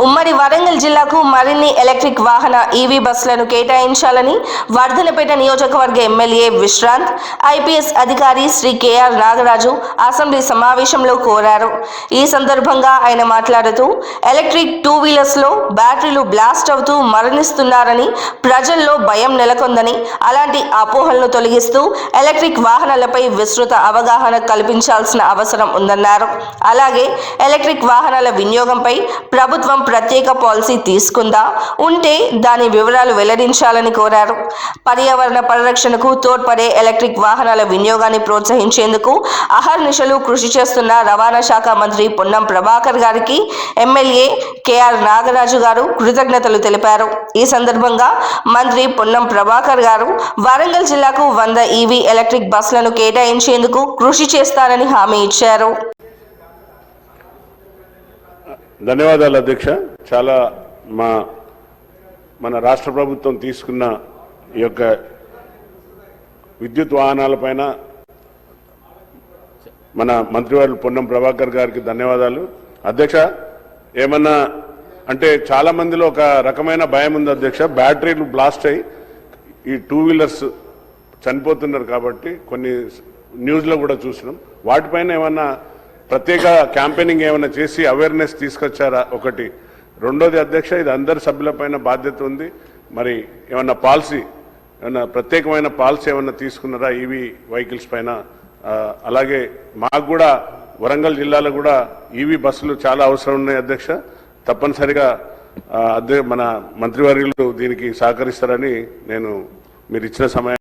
ఉమ్మడి వరంగల్ జిల్లాకు మరిన్ని ఎలక్ట్రిక్ వాహన ఈవీ బస్సులను కేటాయించాలని వర్ధనపేట నియోజకవర్గ ఎమ్మెల్యే విశ్రాంత్ ఐపీఎస్ అధికారి శ్రీ కేఆర్ నాగరాజు అసెంబ్లీ సమావేశంలో కోరారు. ఈ సందర్భంగా ఆయన మాట్లాడుతూ ఎలక్ట్రిక్ టూ వీలర్స్లో బ్యాటరీలు బ్లాస్ట్ అవుతూ మరణిస్తున్నారని, ప్రజల్లో భయం నెలకొందని, అలాంటి అపోహలను తొలగిస్తూ ఎలక్ట్రిక్ వాహనాలపై విస్తృత అవగాహన కల్పించాల్సిన అవసరం ఉందన్నారు. అలాగే ఎలక్ట్రిక్ వాహనాల వినియోగంపై ప్రభుత్వం ప్రత్యేక పాలసీ తీసుకుందా, ఉంటే దాని వివరాలు వెల్లడించాలని కోరారు. పర్యావరణ పరిరక్షణకు తోడ్పడే ఎలక్ట్రిక్ వాహనాల వినియోగాన్ని ప్రోత్సహించేందుకు అహర్నిశలు కృషి చేస్తున్న రవాణా శాఖ మంత్రి పొన్నం ప్రభాకర్ గారికి ఎమ్మెల్యే కేఆర్ నాగరాజు గారు కృతజ్ఞతలు తెలిపారు. ఈ సందర్భంగా మంత్రి పొన్నం ప్రభాకర్ గారు వరంగల్ జిల్లాకు 100 ఈవీ ఎలక్ట్రిక్ బస్సులను కేటాయించేందుకు కృషి చేస్తారని హామీ ఇచ్చారు. ధన్యవాదాలు అధ్యక్ష. చాలా మన రాష్ట్ర ప్రభుత్వం తీసుకున్న ఈ యొక్క విద్యుత్ వాహనాలపైన మన మంత్రివర్యులు పొన్నం ప్రభాకర్ గారికి ధన్యవాదాలు. అధ్యక్ష, ఏమన్నా అంటే చాలా మందిలో ఒక రకమైన భయం ఉంది అధ్యక్ష. బ్యాటరీలు బ్లాస్ట్ అయ్యి ఈ టూ వీలర్స్ చనిపోతున్నారు కాబట్టి కొన్ని న్యూస్లో కూడా చూసినాం. వాటిపైన ఏమన్నా ప్రత్యేక క్యాంపెయినింగ్ ఏమైనా చేసి అవేర్నెస్ తీసుకొచ్చారా? ఒకటి. రెండోది అధ్యక్ష, ఇది అందరి సభ్యులపైన బాధ్యత ఉంది. మరి ఏమన్నా పాలసీ, ఏమన్నా ప్రత్యేకమైన పాలసీ ఏమన్నా తీసుకున్నారా ఈవీ వెహికల్స్ పైన? అలాగే మాకు కూడా వరంగల్ జిల్లాలో కూడా ఈవీ బస్సులు చాలా అవసరం ఉన్నాయి అధ్యక్ష. తప్పనిసరిగా మన మంత్రివర్యులు దీనికి సహకరిస్తారని నేను మీరు ఇచ్చిన సమయం